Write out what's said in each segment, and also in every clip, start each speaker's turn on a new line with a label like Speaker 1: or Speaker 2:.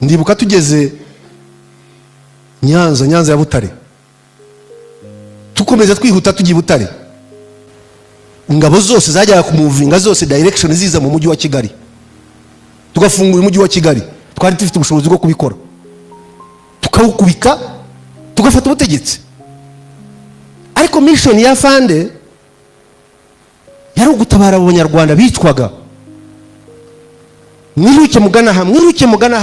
Speaker 1: ndibuka tugeze Nyanza ya Butare, tukomeza twihuta tugiye Butare, ingabo zose zajyaga kumuvinga zose direction ziza mu mujyi wa Kigali, tugafungura umujyi wa Kigali, twari dufite ubushobozi bwo kubikora, tukawukubika tugafata ubutegetsi. Ariko mission ya Fande yari ugutabara abanyarwanda bicwaga. Mwiruke mugana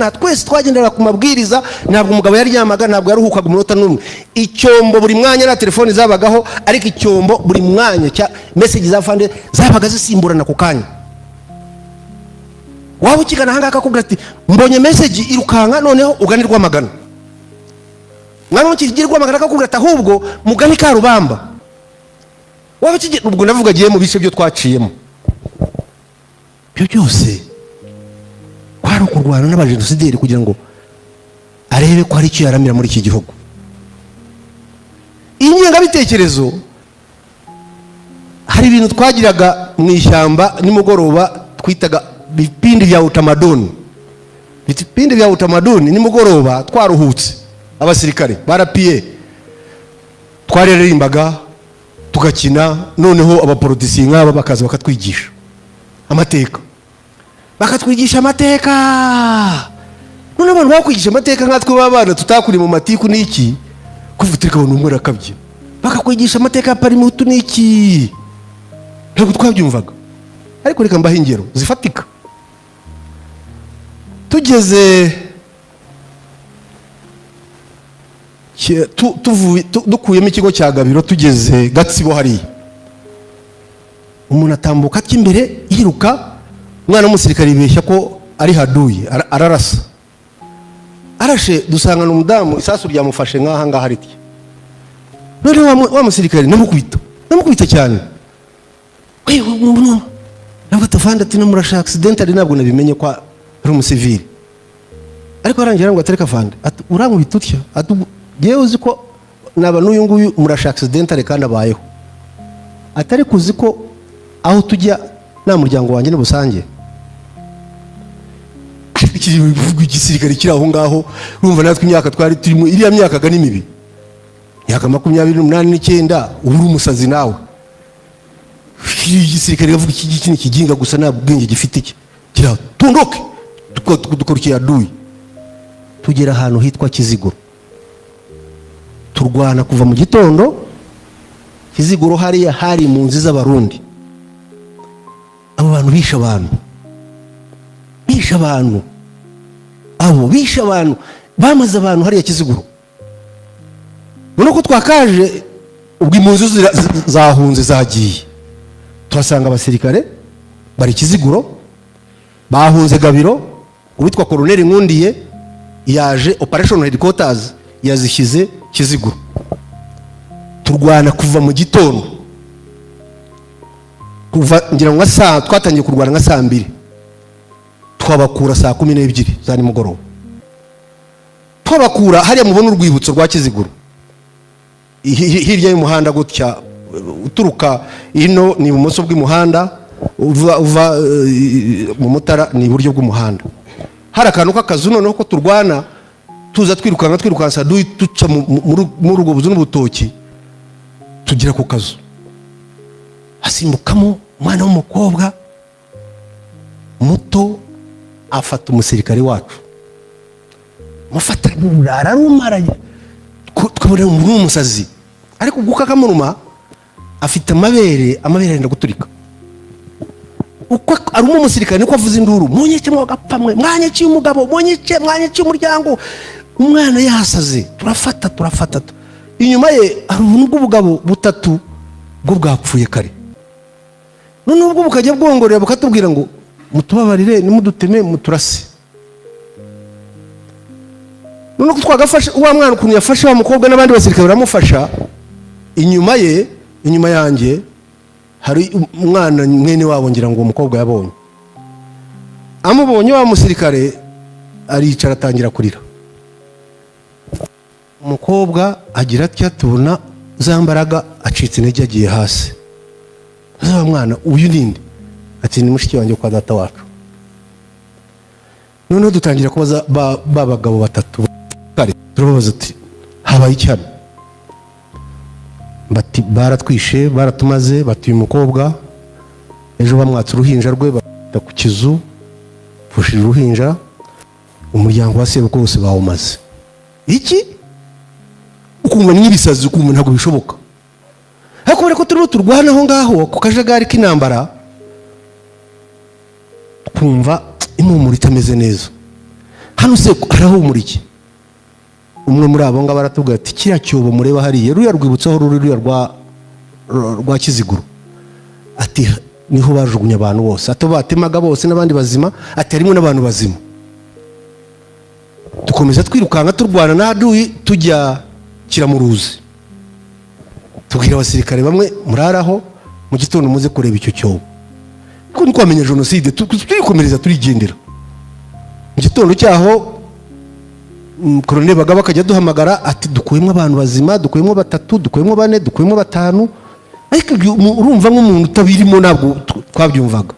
Speaker 1: ha, twese twagendera ku mabwiriza. Ntabwo umugabo yari yamaga, ntabwo yaruhukaga umunota n'umwe. Icyombo buri mwanya na telefone zabagaho, ariko icyombo buri mwanya cya message za Fande zabaga zisimburana ku kanya. Waba ukigana hanga akakubwira ati mbonye message irukanka, noneho uganirwa magana. Mwana ukigirwa magana akakubwira ati ahubwo mugani ka Rubamba. Waba ukigirwa, ubwo navuga giye mu bice byo twaciyemo. Byo byose kwari kurwana n'abajenosideri kugira ngo arebe ko hari icyo yaramira muri iki gihugu. Ingengabitekerezo, hari ibintu twagiraga mu ishyamba nimugoroba twitaga bipindi vya utamaduni. Bipindi vya utamaduni nimugoroba twaruhutse, abasirikare barapiye, twaririmbaga tugakina, noneho abapoliticiens nk'aba bakaza bakatwigisha amateka, bakatwigisha amateka. None abantu bakwigisha amateka nkatwe babana tutakuri mu matiku niki kuvutirika abantu umwe rakabye, bakakwigisha amateka ya parimutu niki, ntabwo twabyumvaga. Ariko reka mbaha ingero zifatika. Tugeze dukuyemo ikigo cya Gabiro, tugeze Gatsibo hariya, umuntu atambuka cy'imbere yiruka, umwana w'umusirikare yibeshya ko ari haduye, ararasa. Arashe dusanga n'umudamu isasu ryamufashe nk'aha ngaha riti. None wa musirikare namukubita cyane. Nabwo tafanda ati namurasha accident, ari nabwo nabimenye kwa ari umusivili. Ariko arangira ngo atereka Fanda ati urankubita utya, ati yewe uzi ko naba n'uyu nguyu murasha accident ari kandi abayeho, atari kuzi ko aho tujya nta muryango wanjye n'ubusange. Igisirikare kiri aho ngaho, urumva natwe imyaka twari turimo iriya myaka ga n'imibi, myaka 28 9, uri umusazi nawe. Igisirikare gavuga iki ni kiginga gusa nta bwenge gifite iki, kira tundoke dukorukiye aduyi. Tugera ahantu hitwa Kiziguro, turwana kuva mu gitondo. Kiziguro hariya hari mu nzi z'abarundi, abo bantu bisha abantu bamaze abantu hariya Kiziguro. Nuko twakaje ubwo impunzi zahunze zagiye, tuhasanga abasirikare bari Kiziguro bahunze Gabiro. Uwitwa Colonel Nkundiye yaje operation headquarters yazishyize Kiziguro. Turwana kuva mu gitondo, kuva ngira ngo twatangiye kurwana nka saa 2, twabakura saa 12 za nimugoroba. Twabakura hariya mubona urwibutso rwa Kiziguro, hirya y'umuhanda gutya uturuka ino ni ibumoso bw'umuhanda, uva mu Mutara ni iburyo bw'umuhanda. Hari akantu k'akazu, noneho ko turwana tuza twirukansa tuca muri urwo buzu n'ubutoki, tugira ku kazu, hasimbukamo umwana w'umukobwa muto afata umusirikare wacu, mufata ararumaraye, twabona umusazi. Ariko guka kamuruma afite amabere arenda guturika. Uko aruma umusirikare niko avuza induru, munyeke mwagapfa mwe, mwanyeke umugabo, munyeke umuryango. Umwana yasaze, turafata. Inyuma ye hari ubuntu bw'ubugabo butatu bwo bwapfuye kare. None ubwo bukajya bwongorera bukatubwira ngo mutubabarire nimuduteme muturase. None ko twagafashe wa mwana ukuntu yafashe wa mukobwa n'abandi basirikare baramufasha. Inyuma yanjye hari umwana mwene wabo ngira ngo umukobwa yabonye. Amubonye wa musirikare aricara atangira kurira. Umukobwa agira ati tubona zambaraga acitse intege agiye hasi. Za mwana uyu ninde? Ati ni mushiki wanjye kwa data wacu. noneho dutangira kubaza babagabo batatu kare turababaza ati habaye icyano bati baratwishe baratumaze batuye umukobwa ejo bamwatsa uruhinja rwe bata ku kizu fushira uruhinja umuryango wa sebukwe wose bawumaze iki ukumva n'ibisazi ukumva ntabwo bishoboka ariko bareko turimo turwana aho ngaho ku kajagari k'intambara kumva impumuro itameze neza hano se arahumura iki umwe muri abo ngabo aratubwira ati kiriya cyobo mureba hariya ruriya rwibutsaho ruriya rwa Kiziguro ati niho bajugunya abantu bose ati batemaga bose n'abandi bazima ati harimo n'abantu bazima dukomeza twirukanka turwana na aduyi tujya Kiramuruzi tubwira abasirikare bamwe muraraho mu gitondo muze kureba icyo cyobo ko niko wamenye jenoside turikomereza turigendera mu gitondo cyaho Colonel Bagaba akajya duhamagara ati dukuyemo abantu bazima dukuyemo 3 dukuyemo 4 dukuyemo 5 ariko urumva nk'umuntu utabirimo ntabwo twabyumvaga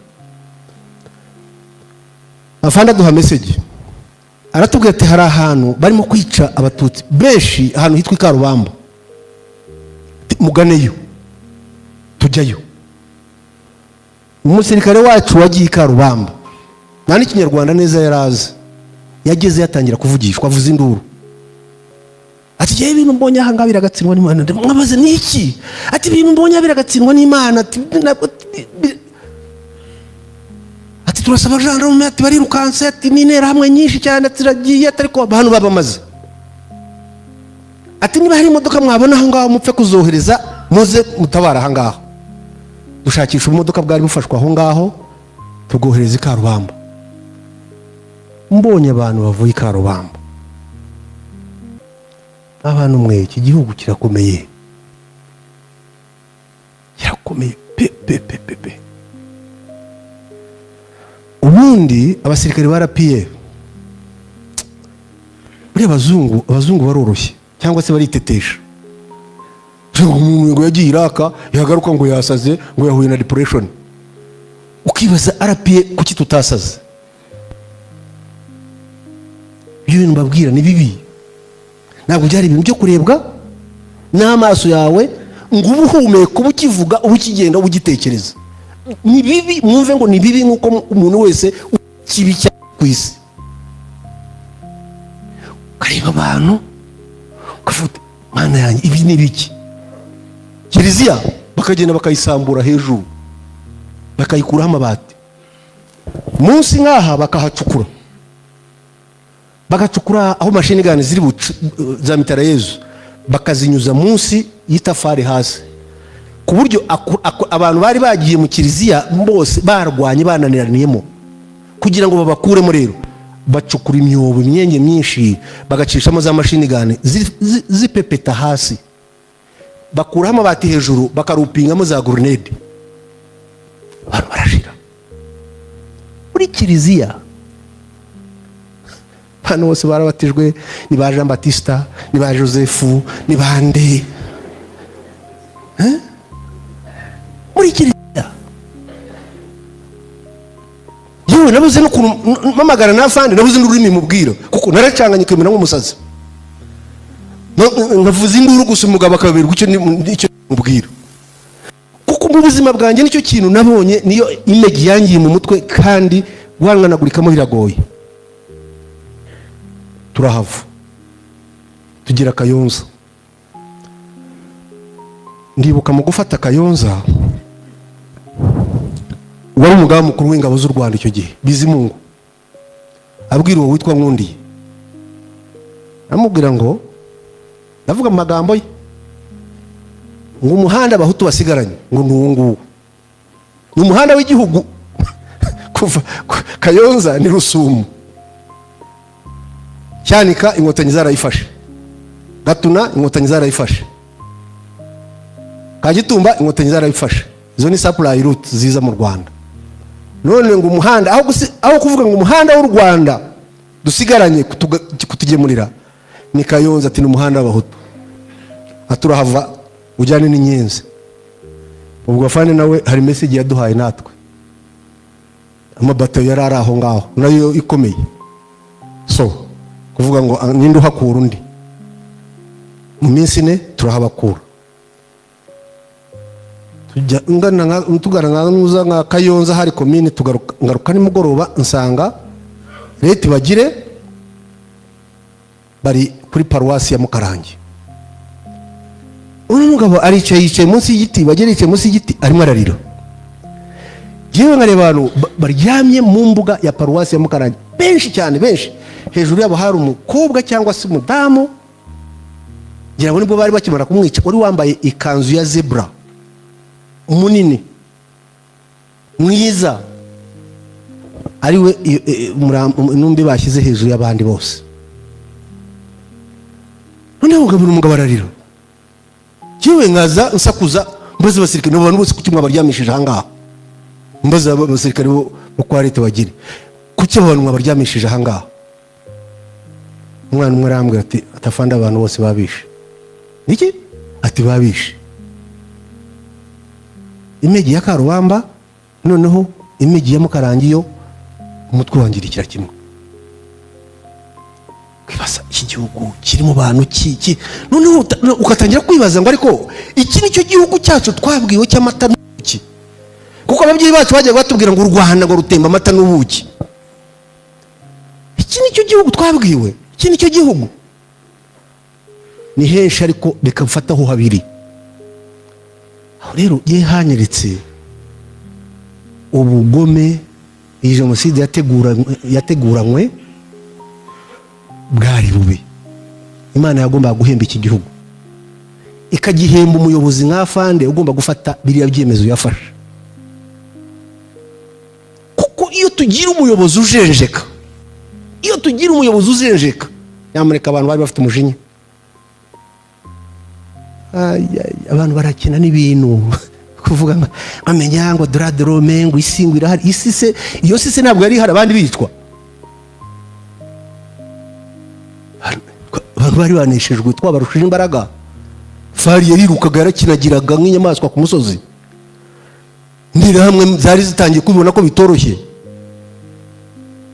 Speaker 1: afanda duha message aratubwira ati hari ahantu barimo kwica abatutsi benshi ahantu hitwa Karubamba muganeyo tujyayo umusirikare wacu wagiye Karubamba nani ikinyarwanda neza yarazi yageze yatangira kuvugishwa avuza induru ati je ibintu mbonye aha ngabira gatsindwa n'Imana mwabaze niki ati ibintu mbonye biragatsindwa n'Imana ati turasaba gendarme ati bari rukanse ati n'intera hamwe nyinshi cyane tiragiye ariko abantu babamaze ati niba hari imodoka mwabona aho ngaho mupfe kuzohereza muze mutabara aha ngaho dushakisha imodoka bwari bufashwa aho ngaho tugohereza Karubamba mbonye abantu bavuye Karubamba abantu mwe iki gihugu kirakomeye pe ubundi abasirikare barapiye buri abazungu baroroshye cyangwa se baritetesha ngo yagiye Iraka yagaruka ngo yasaze ngo yahuye na depression ukibaza arapiye kuki tutasaze ibintu mbabwira ni bibi ntabwo byari ibintu byo kurebwa n'amaso yawe ngo ubuhumeka ubukivuga ubukigenda ubugitekereza ni bibi mwumve ngo ni bibi nkuko umuntu wese kibi cyane ku isi kareba abantu kafuta mana yanjye ibi ni biki Kiliziya bakagenda bakayisambura hejuru bakayikuraho amabati munsi nkaha bagacukura aho mashini gani ziri za mitarayezu bakazinyuza munsi y'itafari hasi ku buryo abantu bari bagiye mu Kiliziya bose barwanye bananiraniyemo kugira ngo babakuremo rero bacukura imyobo imyenge myinshi bagacishamo za mashini gani zipepeta hasi bakuraho amabati hejuru bakarupingamo za grenade abantu barashira muri Kiliziya hano bose barabatijwe ni ba Jean Baptiste ni ba Joseph ni bande muri Kiliziya yewe nabuze no mamagara nafande nabuze n'ururimi mubwira kuko naracanganyike mina nk'umusazi navuze induru gusa umugabo akabirwa icyo mubwira kuko mu buzima bwanjye nicyo kintu nabonye niyo image yangiye mu mutwe kandi guhanganagurikamo biragoye turahava tugira Kayonza ndibuka mu gufata Kayonza wari umugaba mukuru w'ingabo z'u Rwanda icyo gihe Bizimungu abwira uwo witwa Nkundiye amubwira ngo ndavuga amagambo ye ngo umuhanda abahutu basigaranye ngo n'uwo ni umuhanda w'igihugu kuva Kayonza ni Rusumo Cyanika inkotanyi zarayifashe Gatuna inkotanyi zarayifashe Kagitumba inkotanyi zarayifashe izo ni supply route ziza mu Rwanda none ngo umuhanda aho kuvuga ngo umuhanda w'u Rwanda dusigaranye kutugemurira ni Kayonza ati n'umuhanda w'abahutu aturahava ujyane n'Inyenzi ubwo afane nawe hari message yaduhaye natwe amabato yari ari aho ngaho nayo ikomeye so kuvuga ngo ninde uhakura undi, mu minsi ine turahabakura. Tugana nka Kayonza hari komine, ngaruka nimugoroba nsanga leta bagire bari kuri paruwasi ya Mukarange. Uyu mugabo yicaye munsi y'igiti, bagire yicaye munsi y'igiti arimo ararira. Jewe nkareba abantu baryamye mu mbuga ya paruwasi ya Mukarange benshi cyane, benshi. Hejuru yabo hari umukobwa cyangwa se umudamu, ngira ngo nibwo bari bakimara kumwica, uri wambaye ikanzu ya zebra munini mwiza, ariwe numbi bashyize hejuru y'abandi bose. Noneho umugabo ararira. Jewe nkaza nsakuza mbaza abasirikare n'abantu bose kuki mwabaryamishije ahangaha. Mbaza abasirikare bo kwa leta bagire kuki abantu mwabaryamishije ahangaha. Umwana umwe arambwira ati atafanda abantu bose babishe. Niki? Ati babishe imigi ya Karubamba, noneho imigi ya Mukarange yo umutwe wangirikira kimwe. Kwibaza iki gihugu kiri mu bantu ki noneho ukatangira kwibaza ngo ariko iki nicyo gihugu cyacu twabwiwe cy'amata n'ubuki, kuko ababyeyi bacu bagiye batubwira ngo u Rwanda ngo rutemba amata n'ubuki. Iki nicyo gihugu twabwiwe, iki nicyo gihugu. Ni henshi ariko reka mfataho habiri. Rero yehanyeretse ubugome iyi jenoside yateguranywe bwari bubi. Imana yagomba guhemba iki gihugu, ikagihemba umuyobozi nk'afande ugomba gufata biriya byemezo yafashe. Kuko iyo tugira umuyobozi ujenjeka, nyamuneka abantu bari bafite umujinya. Abantu barakina n'ibintu kuvuga ngo amenya ngo Dradrome ngo isingwa irahari. Iyo sise ntabwo yari hari abandi bitwa. Abantu bari baneshejwe, twabarushije imbaraga. Fari yarirukaga yarakinagiraga nk'inyamaswa ku musozi. Ndira hamwe zari zitangiye kubibona ko bitoroshye,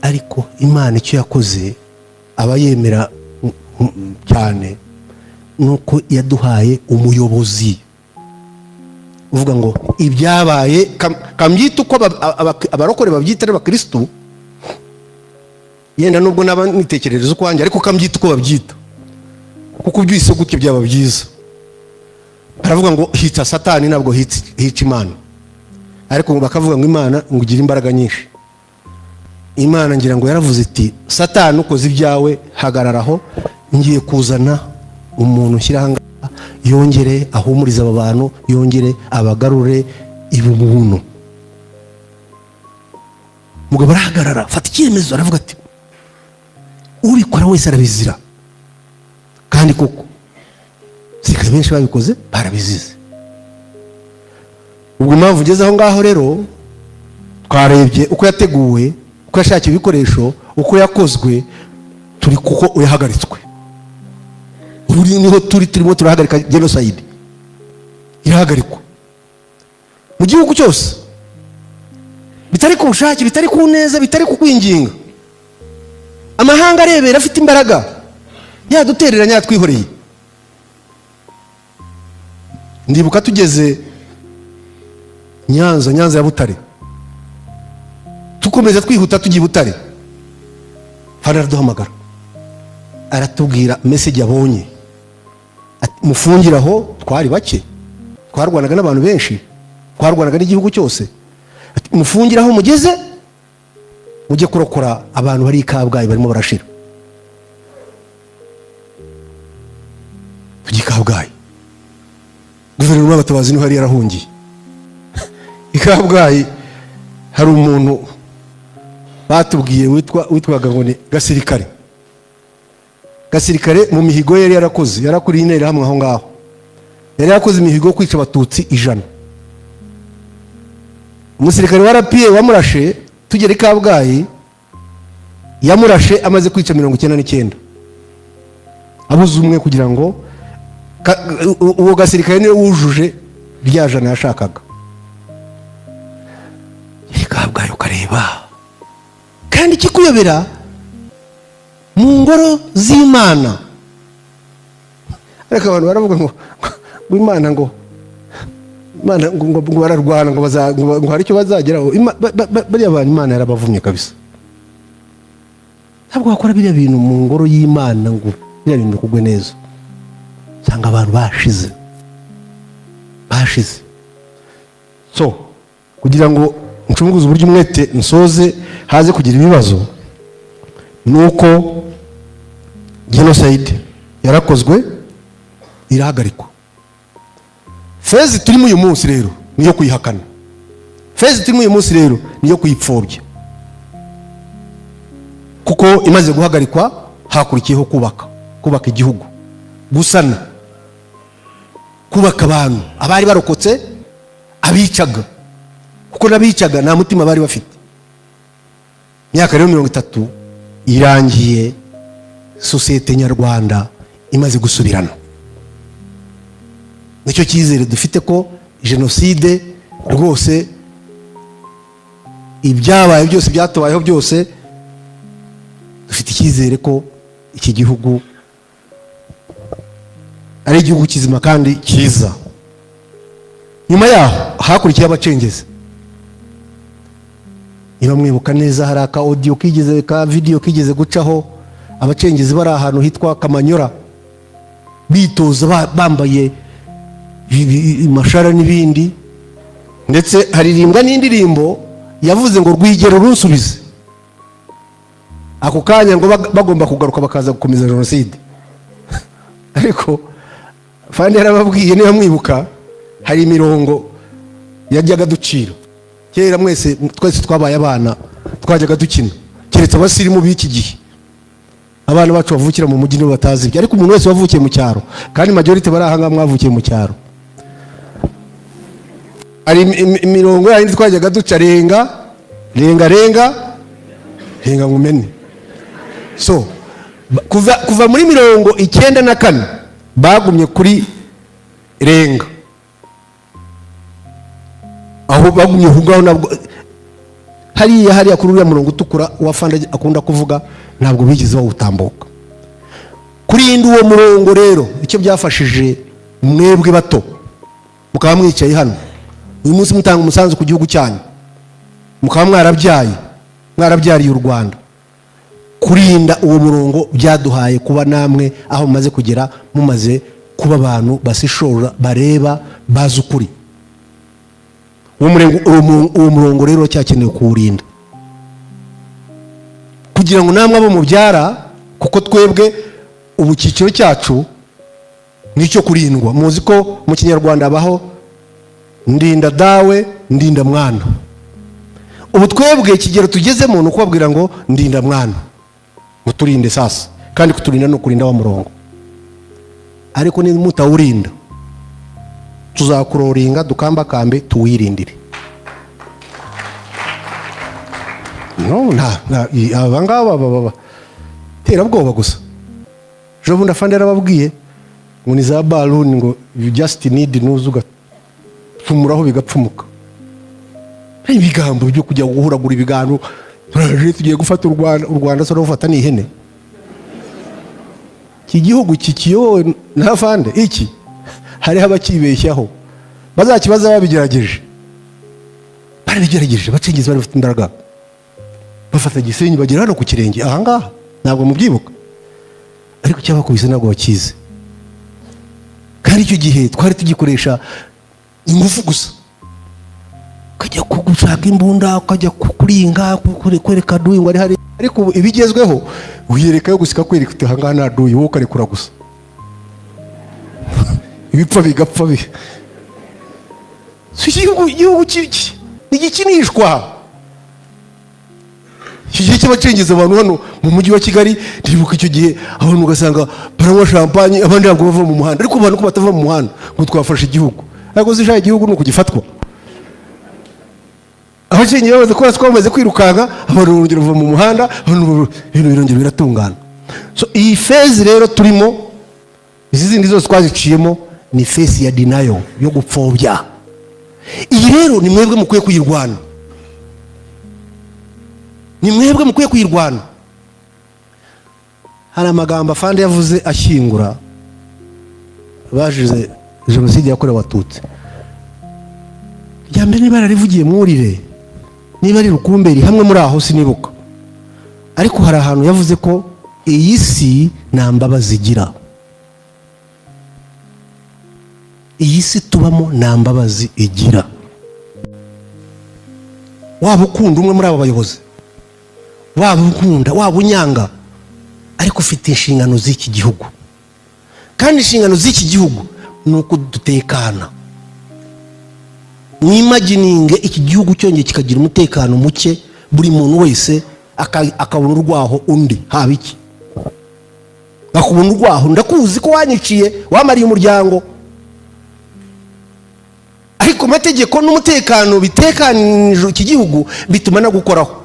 Speaker 1: ariko Imana icyo yakoze abayemera cyane nuko yaduhaye umuyobozi uvuga ngo ibyabaye kambyita uko abarokore babyita n'abakristo, yenda nubwo naba nitekerereza uko wanjye, ariko kambyita uko babyita, kuko byise gutya byaba byiza. Baravuga ngo hica Satani nabwo hica Imana, ariko bakavuga ngo Imana ngo igira imbaraga nyinshi. Imana ngira ngo yaravuze iti Satani ukoze ibyawe hagararaho, ngiye kuzana umuntu ushyira yongere ahumuriza aba bantu, yongere abagarure ibubuntu. Mugabo barahagarara, fata icyemezo, aravuga ati ubikora wese arabizira. Kandi koko sika benshi babikoze barabizize. Ubwo mpamvu ugeze aho ngaho rero twarebye uko yateguwe, uko yashakiye ibikoresho, uko yakozwe, turi kuko uyahagaritswe. Uri niho turimo turahagarika genocide. Irahagarikwa mu gihugu cyose, bitari ku bushake, bitari ku neza, bitari ku kwinginga. Amahanga arebera afite imbaraga yaduterera nyatwihoreye. Ndibuka tugeze Nyanza ya Butare, tukomeza twihuta tugiye Butare, Fana araduhamagara aratubwira message yabonye, mufungiraho. Twari bake, twarwanaga n'abantu benshi, twarwanaga n'igihugu cyose. Mufungiraho mugeze mujye kurokora abantu bari Kabgayi barimo barashira. Tugiye Kabgayi, guverinoma y'abatabazi niho yari yarahungiye. Kabgayi hari umuntu batubwiye witwaga ngo ni Gasirikare mu mihigo yari yarakoze, yarakuriye intera hamwe aho ngaho, yari yarakoze imihigo yo kwica abatutsi 100. Umusirikare wa RPA wamurashe tugere Kabgayi, yamurashe amaze kwica 99. Abuze umwe kugira ngo uwo Gasirikare niwe wujuje rya jana yashakaga. Kabgayi ukareba, kandi kikuyobera mu ngoro z'Imana. Ariko abantu baravuga ngo Imana ngo bararwana ngo hari icyo bazageraho. Bariya abantu Imana yarabavumye kabisa. Ntabwo bakora biriya bintu mu ngoro y'Imana ngo biriya bintu kugwe neza. Sanga abantu bashize. So kugira ngo ncunguze uburyo umwete nsoze haze kugira ibibazo, nuko genocide yarakozwe irahagarikwa. Fezi turimo uyu munsi rero niyo kuyihakana. Fezi turimo uyu munsi rero niyo kuyipfobya. Kuko imaze guhagarikwa hakurikiyeho kubaka igihugu, gusana, kubaka abantu abari barokotse, abicaga, kuko nabicaga nta mutima bari bafite. Myaka rero 30 irangiye, sosiyete nyarwanda imaze gusubirana. Nicyo cyizere dufite ko genocide rwose ibyabaye byose byatobayeho byose, dufite icyizere ko iki gihugu ari igihugu kizima kandi cyiza. Nyuma yaho hakurikiye abacengezi. Niba mwibuka neza hari aka audio kigeze ka video kigeze gucaho, abacengezi bari ahantu hitwa Kamanyora bitoza bambaye mashara n'ibindi, ndetse haririmbwa n'indirimbo yavuze ngo rwigero runsubize. Ako kanya ngo bagomba kugaruka bakaza gukomeza genocide. Ariko fandi yarababwiye, niba mwibuka, hari imirongo yajyaga ducira kera. Mwese twese twabaye abana twajyaga dukina, keretse abasirimu b'iki gihe. Abana bacu bavukira mu mujyi nibo batazi ibyo, ariko umuntu wese wavukiye mu cyaro, kandi majority bari ahanga mwavukiye mu cyaro, ari imirongo yindi twajyaga duca, renga ngumene. So kuva muri 94 bagumye kuri renga, aho bagumye hungaho. Nabwo hariya kuri uriya murongo utukura wafanda akunda kuvuga, ntabwo bigeze bawutambuka. Kurinda uwo murongo rero icyo byafashije mwebwe bato mukaba mwicaye hano uyu munsi mutanga umusanzu ku gihugu cyanyu, mukaba mwarabyariye u Rwanda. Kurinda uwo murongo byaduhaye kuba namwe aho mumaze kugera, mumaze kuba abantu basishora, bareba, bazi ukuri. Uwo murongo rero cyakenewe kuwurinda kugira ngo namwe abo mubyara, kuko twebwe ubu cyiciro cyacu nicyo kurindwa. Muzi ko mu Kinyarwanda abaho ndinda dawe ndinda mwana. Ubu twebwe kigero tugezemo nuko babwira ngo ndinda mwana, muturinde sasa, kandi kuturinda no kurinda wa murongo. Ariko ni mutawurinda tuzakuroringa dukambakambe tuwirindire. No abangaba tera bwoba gusa. Jobu ndafande yarababwiye ngo ni za balloon, ngo you just need nuzuga tumuraho bigapfumuka. Ibigambo byo kujya guhuragura ibiganiro, tugiye gufata u Rwanda so rufata ni ihene. Iki gihugu kikiyowe n'afande iki hari abakibeshyaho, bazakibaza babigerageje. Barabigerageje, bacengeze bari bafite imbaraga, bafata Gisenyi bagera hano ku kirenge aha ngaha, ntabwo mubyibuka. Ariko cyabakubise ntabwo bakize. Kandi icyo gihe twari tugikoresha ingufu gusa, kajya kugushaka imbunda, kajya kuringa, kwereka duyi ngo ari hari. Ariko ibigezweho uyereka yo gusika kwereka uti aha ngaha nta duyi, wowe ukarekura gusa. Ibipfa bigapfa bi. Igihugu kiki igikinishwa. Iki cyabacengeza abantu hano mu mujyi wa Kigali, ndibuka icyo gihe abantu ugasanga baranywa champagne, abandi ntabwo bava mu muhanda. Ariko abantu ko batava mu muhanda ngo twafashe igihugu, ariko zishaye igihugu no kugifatwa. Abacengezi baze ko twamaze kwirukanka, abantu urugero bava mu muhanda, abantu birongera biratungana. So iyi phase rero turimo, izi zindi zose twaziciyemo, ni phase ya denial, yo gupfobya. Iyi rero ni mwebwe mukwiye kuyirwana. Ni mwebwe mukwiye kuyirwana. hari amagambo afande yavuze ashyingura bajize jenoside yakorewe Abatutsi. Ryambere niba rarivugiye mwurire, niba ari Rukumberi hamwe muri aho sinibuka, ariko hari ahantu yavuze ko iyi si nta mbabazi igira. Iyi si tubamo nta mbabazi igira. Waba ukunda umwe muri abo bayobozi, waba ukunda, waba unyanga, ariko ufite inshingano z'iki gihugu, kandi inshingano z'iki gihugu ni uko dutekana. Mwimagininge iki gihugu cyongeye kikagira umutekano muke, buri muntu wese akabona urwaho undi haba iki, akubona urwaho, ndakuzi ko wanyiciye wamariye umuryango, ariko amategeko n'umutekano bitekanije iki gihugu bituma nagukoraho.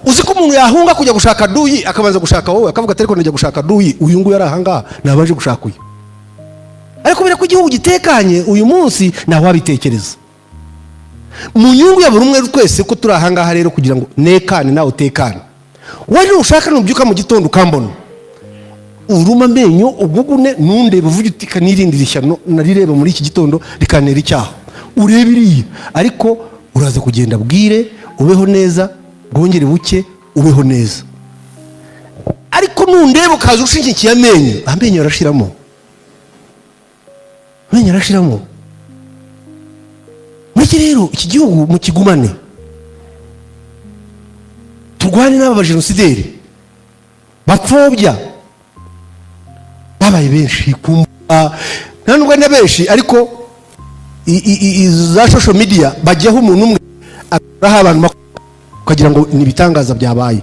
Speaker 1: Uzi ko umuntu yahunga kujya gushaka duyi akabanza gushaka wowe, akavuga ati ariko najya gushaka duyi, uyu nguyu arahanga nabaje gushaka uyu. Ariko bira ko igihugu gitekanye uyu munsi nawe wabitekereza. Mu nyungu ya buri umwe twese ko turi ahangaha rero kugira ngo nekane nawe utekane. Wari ushaka nubyuka mu gitondo ukambona uruma amenyo ubugune nunde buvuga uti kanirindira ishyano narireba muri iki gitondo rikanera icyaha, urebe iriya, ariko uraza kugenda bwire ubeho neza, bwongere buke ubeho neza. Ariko nundebe ukaza ushingikiye amenyo arashiramo, amenyo arashiramo. Mwiki rero iki gihugu mukigumane, turwane n'aba bajenosideri bapfobya babaye benshi kumva, ntanubwo na benshi, ariko za social media bajyaho umuntu umwe akuraho abantu ukagira ngo ni ibitangaza byabaye.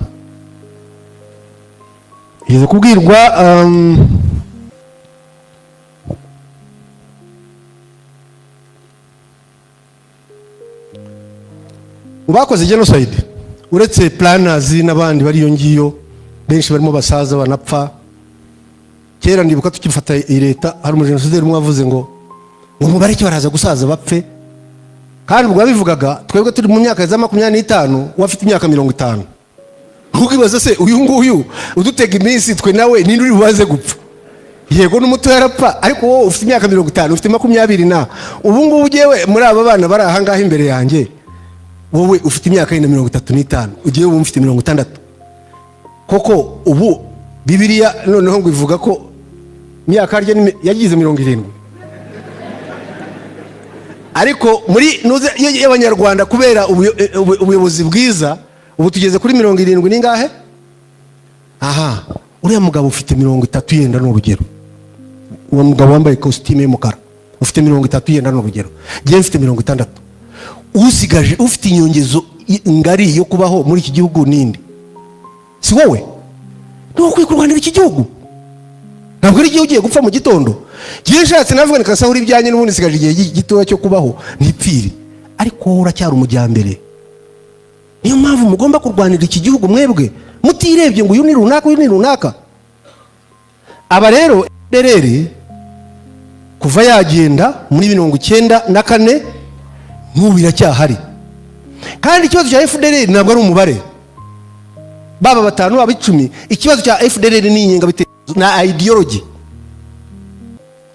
Speaker 1: Yeze kubwirwa ubakoze genocide uretse planners n'abandi bari yo ngiyo benshi barimo basaza banapfa. Kera ndibuka tukifata leta hari umujenosideri umwe wavuze ngo umubare cyo baraza gusaza bapfe, kandi ubwo babivugaga twebwe turi mu myaka za 25 wafite imyaka 50. Ntukibaza se uyu nguyu udutega iminsi twe nawe ninde uri bubaze gupfa? Yego n'umuto yarapfa, ariko wowe ufite imyaka 50 ufite 20 na ubu ngubu ugiyewe muri aba bana bari ahangaha imbere yanjye, wowe ufite imyaka 35 ugiye ubu mfite 60. Koko ubu Bibiliya noneho ngo ivuga ko imyaka yagize 70. Ariko muri nuze y'Abanyarwanda kubera ubuyobozi bwiza ubu tugeze kuri 70 ningahe? Aha, uriya mugabo ufite 30 yenda n'urugero. Uwo mugabo wambaye costume y'umukara ufite 30 yenda n'urugero. Giye mfite 60. Usigaje ufite inyongezo ngari yo kubaho muri iki gihugu ninde? Si wowe? Nukwiye kurwanira iki gihugu. Ntabwo ari igihe ugiye gupfa mu gitondo. Giye nshatse navuga nikasahura ibyanye n'ubundi sigaje igihe gitoya cyo kubaho nipfire. Ariko uracyari umujyambere. Niyo mpamvu mugomba kurwanira iki gihugu mwebwe mutirebye ngo uyu ni runaka uyu ni runaka. Aba rero derere kuva yagenda muri 94 n'ubu iracyahari. Kandi ikibazo cya FDLR ntabwo ari umubare. Baba batanu abicumi, ikibazo cya FDLR ni inyenga bitekerezo na ideology.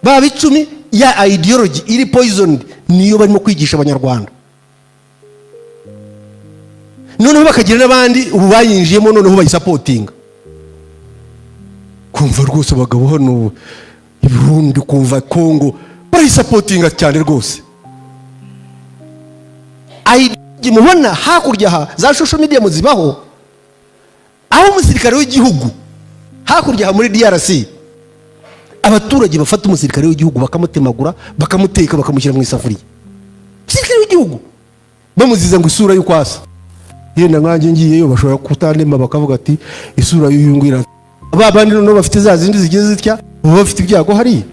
Speaker 1: Baba bicumi ya ideology iri poisoned niyo barimo kwigisha Abanyarwanda. Noneho bakagira n'abandi ubu bayinjiyemo noneho bayisupportinga. Kumva rwose abagabo hano i Burundi, kumva Kongo bayisupportinga cyane rwose. Ideology mubona hakurya za social media muzibaho, aho umusirikare w'igihugu hakurya muri DRC abaturage bafata umusirikare w'igihugu bakamutemagura bakamuteka bakamushyira mu isafuriya. Umusirikare w'igihugu bamuziza ngo isura y'ukwasa, yenda nkanjye ngiyeyo bashobora kutandema bakavuga ati isura y'uyungwira. Ababandi no bafite za zindi zigeze zitya bo bafite ibyago hari.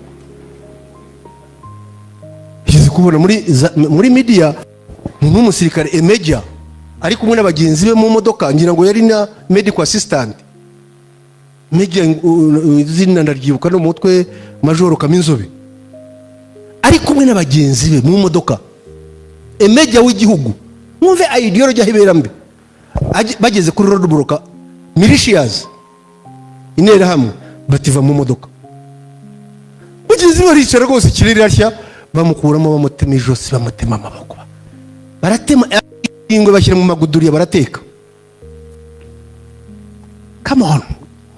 Speaker 1: Yize kubona muri media umusirikare emeja ari kumwe n'abagenzi be mu modoka, ngira ngo yari na medical assistant. Meja zina ndaryibuka no mutwe Majoro Kaminzobe. Ari kumwe n'abagenzi be mu modoka. Emeja w'igihugu. Mwumve ideology ahiberambe. Bageze kuri road block militias intera hamwe bativa mu modoka, bageze baricara rwose ikirere arashya, bamukuramo bamutema ijosi, bamutema amaboko, baratema ingwe bashyira mu maguduriya barateka. Come on,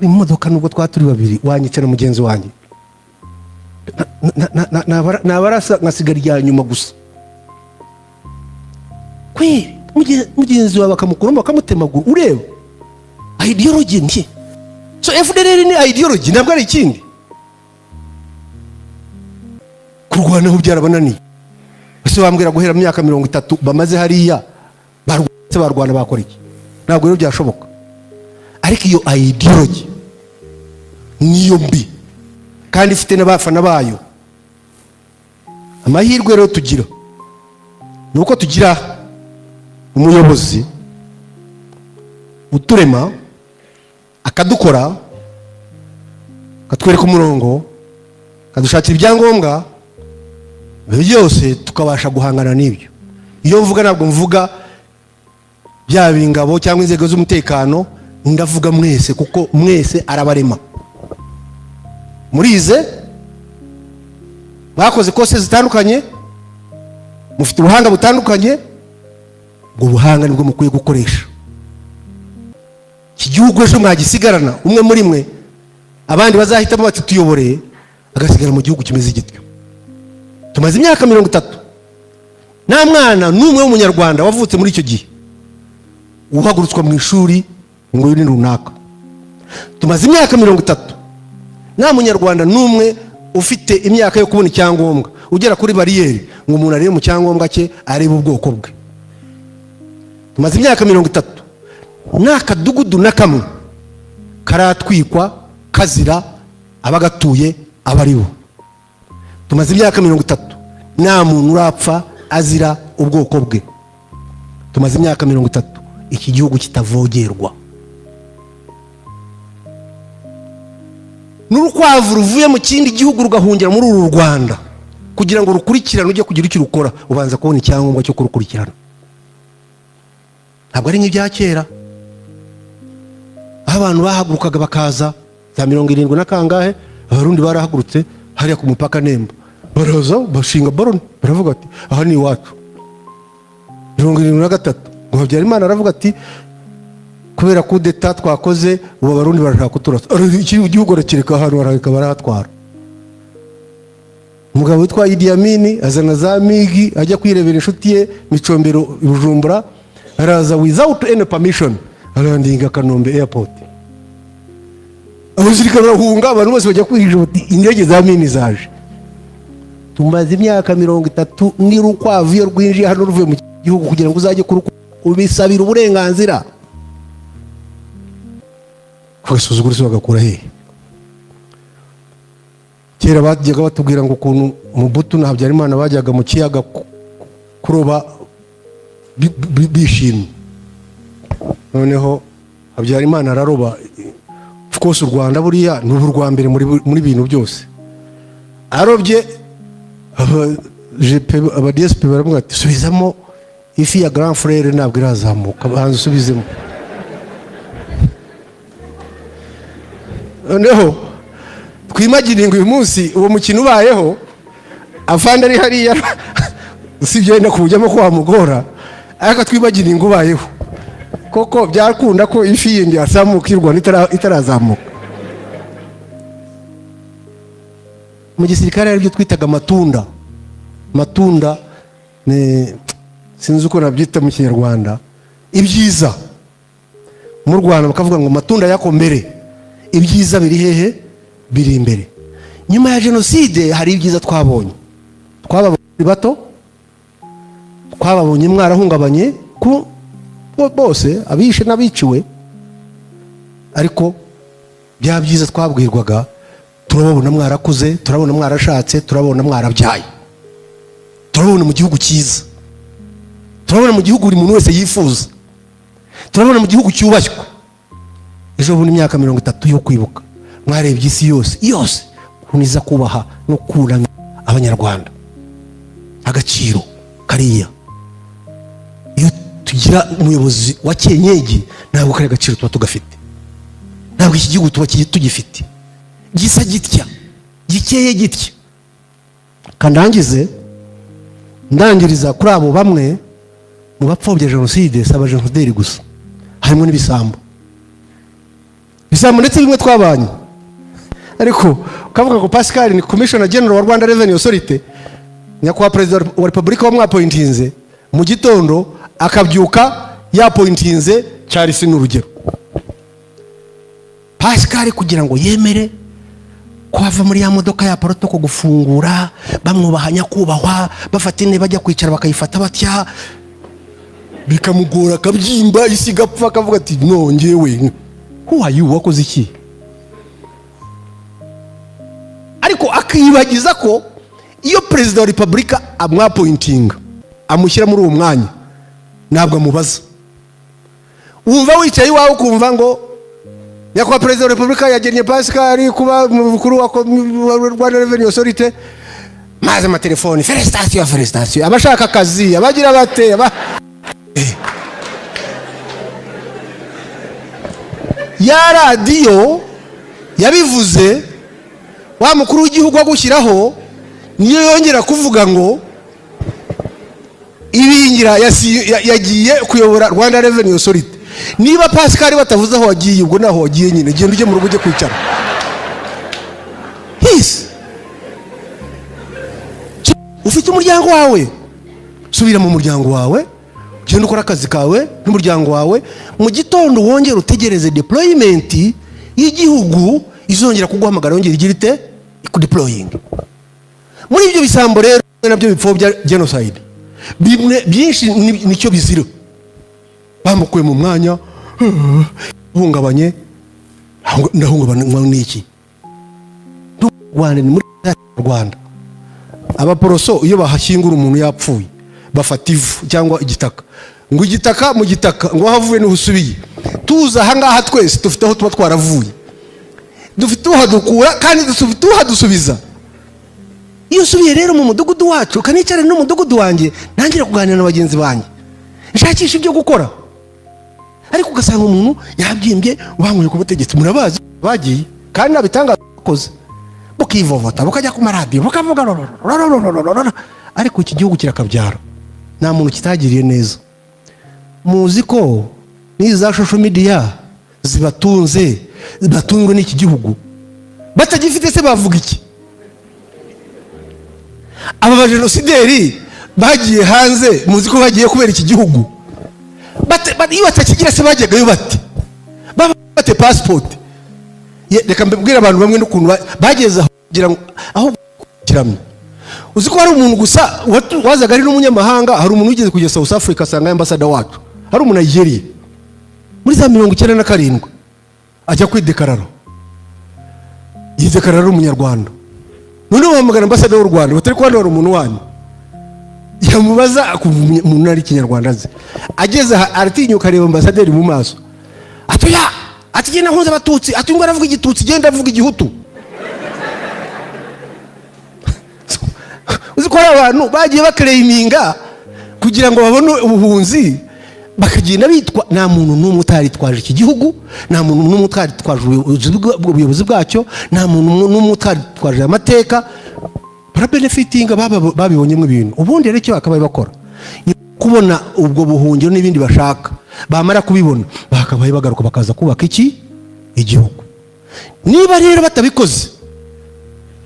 Speaker 1: mu modoka nubwo twaturi babiri, wanyicara mugenzi wanjye, nabarasa ngasigara irya nyuma gusa. Kweli mugenzi wawe bakamukuramo bakamutemagura, ureba ideology nke. So FDLR ni ideology, ntabwo ari ikindi. Kurwanaho byarabananiye. Ese wambwira guhera mu myaka 30 bamaze hariya barwana bakora iki? Ntabwo rero byashoboka. Ariko iyo ideology niyo mbi kandi ifite n'abafana bayo. Amahirwe rero tugira nuko tugira umuyobozi uturema akadukora, katwereka umurongo, kadushakira ibyangombwa byose tukabasha guhangana n'ibyo. Iyo mvuga ntabwo mvuga bya bingabo cyangwa inzego z'umutekano, ndavuga mwese, kuko mwese arabarema. Murize bakoze kose zitandukanye, mufite ubuhanga butandukanye, ubwo buhanga nibwo mukwiye gukoresha. Iki gihugu ejo mwagisigarana umwe muri mwe, abandi bazahitamo bati tuyoboreye, agasigara mu gihugu kimeze gityo. Tumaze imyaka 30 nta mwana n'umwe w'umunyarwanda wavutse muri icyo gihe uhagurutswa mu ishuri ngo yuri runaka. Tumaze imyaka 30 nta munyarwanda n'umwe ufite imyaka yo kubona icyangombwa ugera kuri bariyeri ngo umuntu arebe mu cyangombwa cye arebe ubwoko bwe. Tumaze imyaka 30 nta kadugudu na kamwe karatwikwa kazira abagatuye abaribo. Tumaze imyaka 30 nta muntu urapfa azira ubwoko bwe. Tumaze imyaka 30 iki gihugu kitavogerwa. N'urukwavu ruvuye mu kindi gihugu rugahungira muri uru Rwanda kugira ngo rukurikirane ujye kugira icyo rukora, ubanza kubona icyangombwa cyo kurukurikirana. Ntabwo ari nk'ibya kera abantu bahagurukaga bakaza za 70 na kangahe, abarundi barahagurutse hariya ku mupaka Nemba, baraza bashinga baroni, baravuga ati aha ni iwacu. 73 ngo Habyarimana aravuga ati kubera ko deta twakoze ubu abarundi barashaka kuturasa, igihugu rakireka ahantu barahika barahatwara. Umugabo witwa Idi Amin azana za migi ajya kwirebera inshuti ye Micombero Bujumbura, araza without any permission, arandinga Kanombe airport. Abuzirika barahunga, abantu bose bajya kwirije bati indege za Amin zaje. Tumaze imyaka 30 ni rukwavu yo rwinjiye hano ruvuye mu gihugu kugira ngo uzajye kubisabira uburenganzira. Kwesuzugura se bagakura he? Kera bajyaga batubwira ngo ukuntu Mobutu na Habyarimana bajyaga mu kiyaga kuroba bishimye. Noneho Habyarimana araroba. Of course u Rwanda buriya ni urwa mbere muri bintu byose. Arobye aba DSP baravuga ati subizamo ifi ya grand frère ntabwo irazamuka, banza usubizemo. Noneho twimagininga uyu munsi uwo mukino ubayeho, afande ari hariya usibye wenda kujyamo ko wamugora, ariko twimagininga ubayeho koko byakunda ko ifi yindi yazamuka y'u Rwanda itarazamuka. Mu gisirikare ari byo twitaga amatunda. Matunda ne sinzi uko nabyita mu Kinyarwanda. Ibyiza mu Rwanda bakavuga ngo matunda yako mbere, ibyiza biri hehe? Biri imbere. Nyuma ya jenoside hari ibyiza twabonye. Twababonye bato, twababonye mwarahungabanye ku bose abishe n'abiciwe, ariko bya byiza twabwirwaga turabona mwarakuze, turabona mwarashatse, turabona mwarabyaye, turabona mu gihugu cyiza, turabona mu gihugu buri muntu wese yifuza, turabona mu gihugu cyubashywa. Ejo bundi imyaka 30 yo kwibuka mwarebye isi yose kuniza kubaha no kuranga abanyarwanda agaciro kariya. Iyo tugira umuyobozi wa Kenyegi ntabwo kari agaciro tuba tugafite. ntabwo iki gihugu tuba tugifite gisa gitya gikeye gitya. Ndangiriza kuri abo bamwe mu bapfobya jenoside, si abajenosideri gusa, harimo n'ibisambo ndetse bimwe twabanye. Ariko ukavuga ko Pascal ni Commissioner General wa Rwanda Revenue Authority, nyakubahwa Perezida wa Repubulika wamwapointinze mu gitondo akabyuka yapointinze Charles n'urugero. Pascal kugira ngo yemere ko ava muri ya modoka ya protoko gufungura, bamwubaha nyakubahwa, bafata intebe bajya kwicara bakayifata batya, bikamugora akabyimba isi gapfa, akavuga ati no ngewe who are you, wakoze iki? Ariko akibagiza ko iyo Perezida wa Repubulika amwapointinga, amushyira muri uwo mwanya, ntabwo amubaza. Wumva wicaye iwawe ukumva ngo nyakubahwa Perezida wa Repubulika yagennye Pascal kuba mukuru wa Rwanda Revenue Authority, maze amatelefoni felicitation, abashaka akazi, abagira bate ya radiyo yabivuze, wa mukuru w'igihugu agushyiraho niyo yongera kuvuga ngo ibingira yagiye kuyobora Rwanda Revenue Authority. Niba Pascal batavuze aho wagiye, ubwo naho wagiye nyine, genda ujye mu rugo ujye kwicara. Ufite umuryango wawe, subira mu muryango wawe, genda ukora akazi kawe n'umuryango wawe. Mu gitondo wongera utegereze deployment y'igihugu izongera kuguhamagara, yongera igira ite deploying. Muri ibyo bisambo rero nabyo bipfobya genocide, bimwe byinshi nicyo bizira. Bamukuye mu mwanya hungabanye, ndahungabanywa n'iki? Rwanda ni muri Rwanda, abaporoso iyo bahashyingura umuntu yapfuye bafata ivu cyangwa igitaka, ngo igitaka mu gitaka ngo havuye n'usubiye. Tuza ahangaha twese dufite aho tuba twaravuye, dufite uhadukura kandi dufite uhadusubiza. Iyo usubiye rero mu mudugudu wacu, kanicara no mu mudugudu wanjye, ntangira kuganira na bagenzi banjye, nshakisha ibyo gukora. Ariko ugasanga umuntu yabyimbye, ubanguye ku butegetsi, murabazi bagiye kandi nabitangaza bakoze, bukivovota bukajya ku maradiyo bukavuga ariko iki gihugu kirakabyara, nta muntu kitagiriye neza. Muzi ko n'iza social media zibatunzwe n'iki gihugu, batagifite se bavuga iki? Aba bajenosideri bagiye hanze, muzi ko bagiye kubera iki gihugu, iyo batakigira se bajyagayo bate? Bate passport? Reka mbibwira abantu bamwe n'ukuntu bageze kugira ngo aho kiramye. Uzi ko hari umuntu gusa wazaga ari n'umunyamahanga, hari umuntu wigeze kujya South Africa asanga ambassador wacu, hari umuntu Nigeria muri za 97 ajya kwidekarara, yidekarara umunyarwanda, none bahamagara ambassador w'u Rwanda, batari kwandura umuntu wanyu, yamubaza umuntu ari Kinyarwanda azi, ageze aratinyuka areba ambassador mu maso, ati genda nkuze abatutsi, ati ngo aravuga igitutsi, genda avuga igihutu. Uzi ko abantu bagiye bakleyiminga kugira ngo babone ubuhunzi, bakagenda bitwa, nta muntu n'umwe utaritwaje iki gihugu, nta muntu n'umwe utaritwaje ubuyobozi bwacyo, nta muntu n'umwe utaritwaje amateka, barabenefitinga babibonyemo ibintu. Ubundi rero icyo bakabaye bakora kubona ubwo buhungiro n'ibindi bashaka, bamara kubibona bakabaye bagaruka bakaza kubaka iki igihugu. Niba rero batabikoze,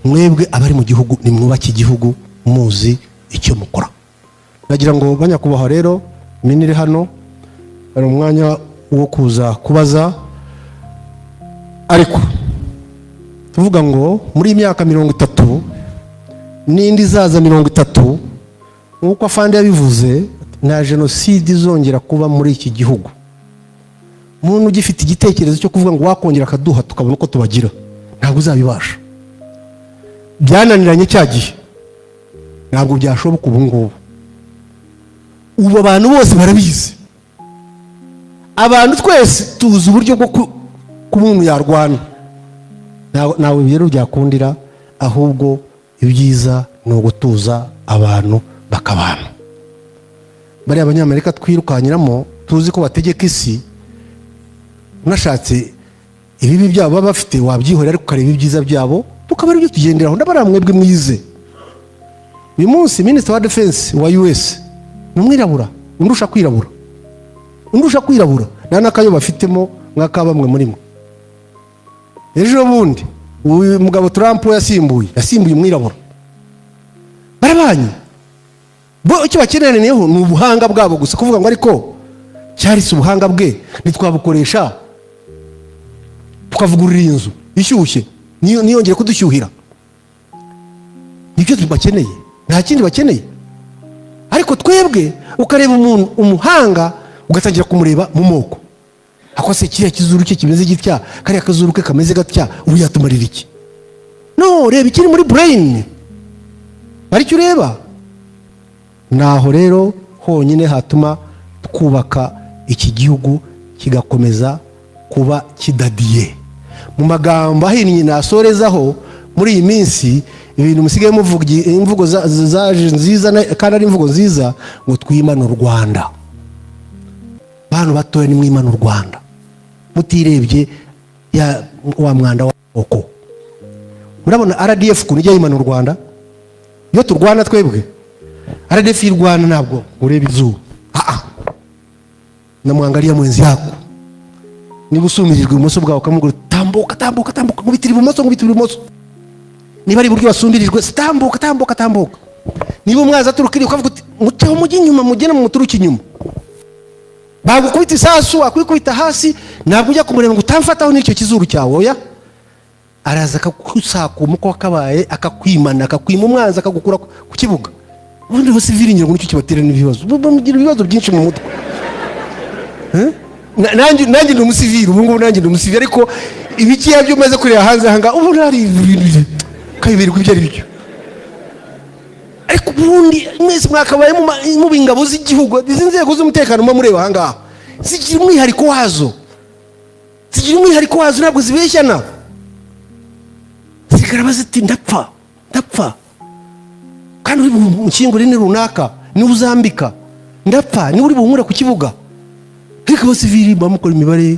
Speaker 1: mwebwe abari mu gihugu nimwubake igihugu muzi icyo mukora. Nagira ngo banyakubahwa rero minire hano, ari umwanya wo kuza kubaza, ariko tuvuga ngo muri imyaka 30 n'indi zaza 30, nkuko afande yabivuze, nta jenoside izongera kuba muri iki gihugu. Umuntu ugifite igitekerezo cyo kuvuga ngo wakongera akaduha tukabona uko tubagira, ntabwo uzabibasha. Byananiranye cya gihe, ntabwo byashoboka ubu ngubu. Ubu abantu bose barabizi, abantu twese tuzi uburyo bwo ku muntu yarwana. Nawe rero byakundira, ahubwo ibyiza ni ugutuza abantu bakabana. Bariya abanyamerika twirukanyiramo, tuzi ko bategeka isi, unashatse ibibi byabo baba bafite wabyihorera, ariko ukareba ibyiza byabo tukaba aribyo tugenderaho. ndabara mwebwe mwize. uyu munsi Minister wa Defense wa US ni umwirabura, undusha kwirabura nta n'akayo bafitemo nk'aka bamwe muri mwe. ejo bundi uyu mugabo Trump yasimbuye umwirabura, barabanye. bo icyo bakeneyeho ni ubuhanga bwabo gusa, kuvuga ngo ariko cyari si ubuhanga bwe ntitwabukoresha tukavugurura inzu ishyushye niyongere kudushyuhira. nibyo bakeneye, nta kindi bakeneye. ariko twebwe ukareba umuntu umuhanga ugatangira kumureba mu moko, ako se kiriya kizuru cye kimeze gitya, kariya kazuru ke kameze gatya, ubu yatumarira iki? No, reba ikiri muri brain, aricyo ureba. naho rero honyine hatuma twubaka iki gihugu kigakomeza kuba kidadiye. mu magambo ahinnye nasorezaho muri iyi minsi, ibintu musigaye muvuga imvugo zaje nziza kandi ari imvugo nziza, ngo twimane u Rwanda. bantu batoya ni mwimane u Rwanda, mutirebye ya wa mwanda w'amoko. murabona RDF kuntu ijya yimana u Rwanda, iyo turwana twebwe RDF y'Rwanda ntabwo ureba izuba, namwangalia mwenzi yako, niba usumirijwe ibumoso bwawe ukamubwira tambuka nkubitira ibumoso, niba ari iburyo wasumbirijwe tambuka. niba umwazi aturukiriye ukavuga uti muteho mujye inyuma, mugene mu muturuke inyuma. bagukubita isasu akwikubita hasi, ntabwo ujya kumureba ngo utamfataho n'icyo kizuru cyawe. oya, araza akakusakuma uko wakabaye, akakwimana, akakwima umwanzi, akagukura ku kibuga. ubundi abasivili ngira ngo nicyo kibatera n'ibibazo, bamugira ibibazo byinshi mu mutwe. nanjye ndi umusivili, ubu ngubu nanjye ndi umusivili, ariko ibikiya byo umaze kureba hanze ahangaha ubu ntari ibintu kabiberwa ibyo ari byo. ariko ubundi mwese mwakabaye mu ingabo z'igihugu, izi nzego z'umutekano muba mureba ahangaha zigira umwihariko wazo, ntabwo zibeshyana. zigaraba ziti ndapfa kandi uri bunshyingure ni runaka, niwe uzambika, ndapfa niwe uri bunkure ku kibuga. ariko abasivili bamukora imibare,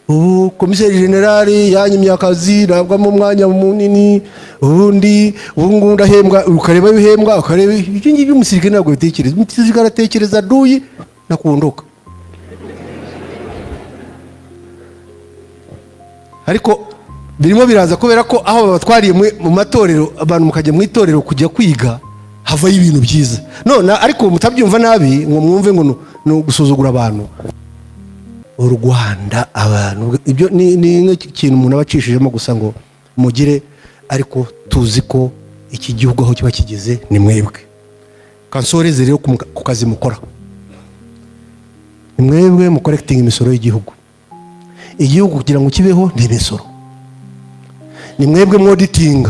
Speaker 1: ubu komiseri generali yanyimye akazi, ntabwo mu mwanya munini, ubundi ubu ndahembwa, ukareba ibihembwa, ukareba ibyo ngibyo. umusirikare ntabwo bitekereza, umusirikare aratekereza duyi nakundoka. ariko birimo biraza kubera ko aho babatwariye mu matorero, abantu mukajya mu itorero kujya kwiga, havayo ibintu byiza. none ariko mutabyumva nabi ngo mwumve ngo no gusuzugura abantu. u Rwanda abantu ibyo ni ikintu umuntu abacishijemo gusa ngo mugire, ariko tuzi ko iki gihugu aho kiba kigeze ni mwebwe. kansoreze rero ku kazi mukora, ni mwebwe mu collecting imisoro y'igihugu. igihugu kugira ngo kibeho ni imisoro. ni mwebwe mu auditing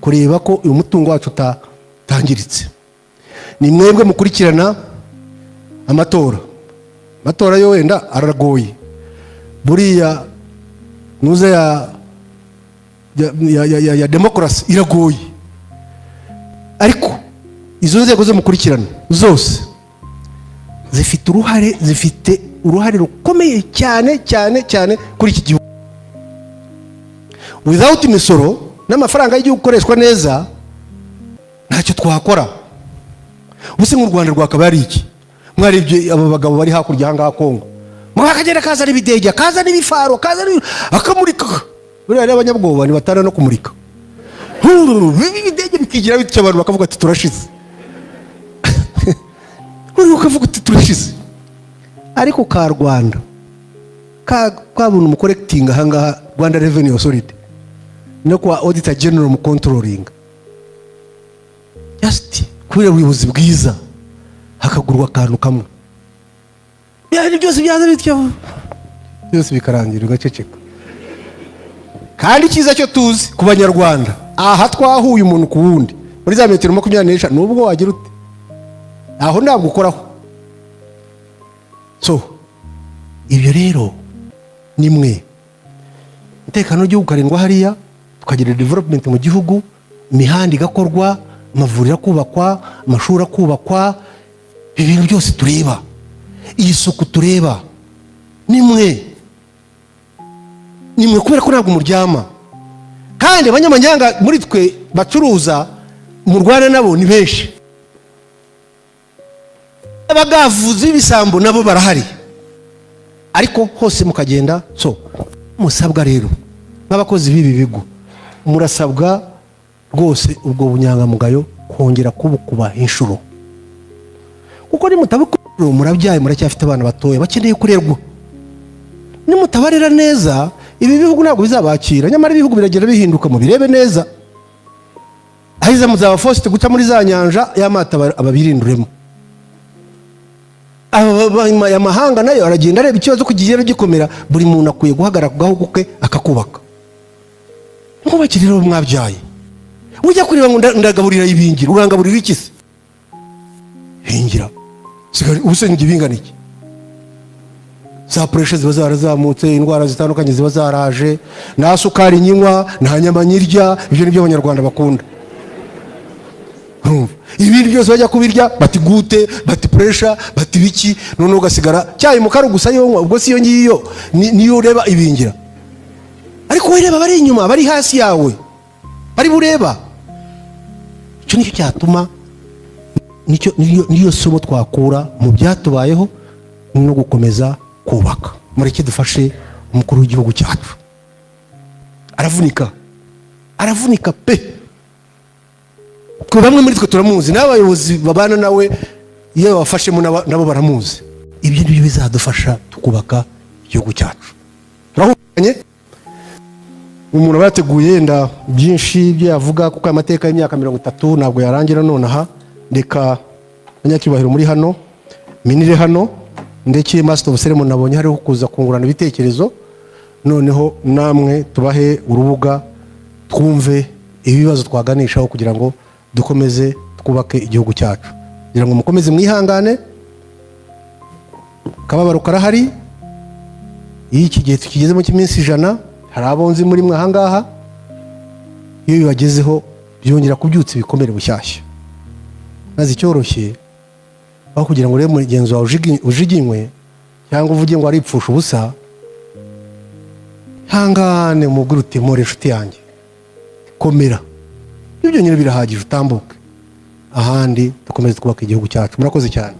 Speaker 1: kureba ko uyu mutungo wacu utangiritse. ni mwebwe mukurikirana amatora yo wenda aragoye, buriya nuze ya demokarasi iragoye, ariko izo nzego zo mukurikirana zose zifite uruhare rukomeye cyane kuri iki gihugu. without imisoro n'amafaranga y'igihugu ukoreshwa neza ntacyo twakora. ubuse nk'u Rwanda rwakaba ari iki? mwarebye aba bagabo bari hakurya ahangaha Kongo, mwakagenda kazana ibidege, kazana ibifaro, akamurika. buriya rero abanyabwoba ntibatana no kumurika, ibidege bikigira bityo abantu bakavuga ati turashize. ukavuga ati turashize. ariko ka Rwanda kabona umukorekitinga ahangaha, Rwanda Revenue Authority no kwa Auditor General mu controlling, just kubera ubuyobozi bwiza hakagurwa akantu kamwe, byose byaza bityo, byose bikarangira ugaceceka. kandi cyiza cyo tuzi ku banyarwanda, aha twahuye umuntu ku wundi muri za metero 25 nubwo wagira ute, aho ntabwo ukoraho. so ibyo rero ni mwe umutekano w'igihugu ukarindwa hariya, tukagira development mu gihugu, imihanda igakorwa, amavuriro akubakwa, amashuri akubakwa, ibintu byose tureba, iyi suku tureba, ni mwe nimwe kubera ko ntabwo muryama. Kandi abanyamanyanga muri twe bacuruza mu Rwanda nabo ni benshi, abagavuzi b'ibisambo nabo barahari, ariko hose mukagenda. So musabwa rero nk'abakozi b'ibi bigo, murasabwa rwose ubwo bunyangamugayo kongera kubukuba inshuro, kuko nimutabukurura murabyaye, muracyafite abana batoya bakeneye kurerwa. Nimutabarera neza ibi bihugu ntabwo bizabakira, nyamara ibihugu biragenda bihinduka, mu birebe neza. Ahiza muzaba forced guca muri za nyanja y'amata ababirinduremo. Amahanga nayo aragenda areba ikibazo kugiyera gikomera, buri muntu akwiye guhagarara ku gahugu ke akakubaka. Ngo bakiriro mwabyaye, ujya kureba ngo ndagaburira ibingira, urangaburira iki se? Hingira sigari ubusenge bingana iki? Za pressure ziba zarazamutse, indwara zitandukanye ziba zaraje, na sukari nyinywa, nta nyama nyirya. Ibyo nibyo abanyarwanda bakunda. Ibindi byose bajya kubirya bati gute, bati pressure, bati biki, none ugasigara cyayi mu karu gusa yonywa. Ubwo si yo ngiyo niyo ureba ibingira, ariko wireba bari inyuma, bari hasi yawe, bari bureba. Icyo nicyo cyatuma, niyo somo twakura mu byatubayeho no gukomeza kubaka. Mureke dufashe umukuru w'igihugu cyacu, aravunika pe. Bamwe muri twe turamuzi, n'abayobozi babana nawe iyo bafashemo nabo baramuzi. Ibyo nibyo bizadufasha tukubaka igihugu cyacu. Turahukanye umuntu bateguye yenda byinshi byo yavuga, kuko amateka y'imyaka 30 ntabwo yarangira nonaha. Ndeka abanyacyubahiro muri hano, minire hano, ndetse master of ceremony nabonye hariho kuza kungurana ibitekerezo, noneho namwe tubahe urubuga twumve ibibazo twaganishaho kugira ngo dukomeze twubake igihugu cyacu. Kugira ngo mukomeze mwihangane, kababaro karahari. Iki gihe tukigezemo cy'iminsi 100, hari abonzi muri mwe ahangaha, iyo bibagezeho byongera kubyutsa ibikomere bushyashya. Nazi cyoroshye aho kugira ngo rero mugenzi wawe ujiginywe cyangwa uvuge ngo ari ipfusha ubusa, hangane umubwire uti more inshuti yanjye, komera. Ibyo nyine birahagije, utambuke ahandi dukomeze twubaka igihugu cyacu. Murakoze cyane.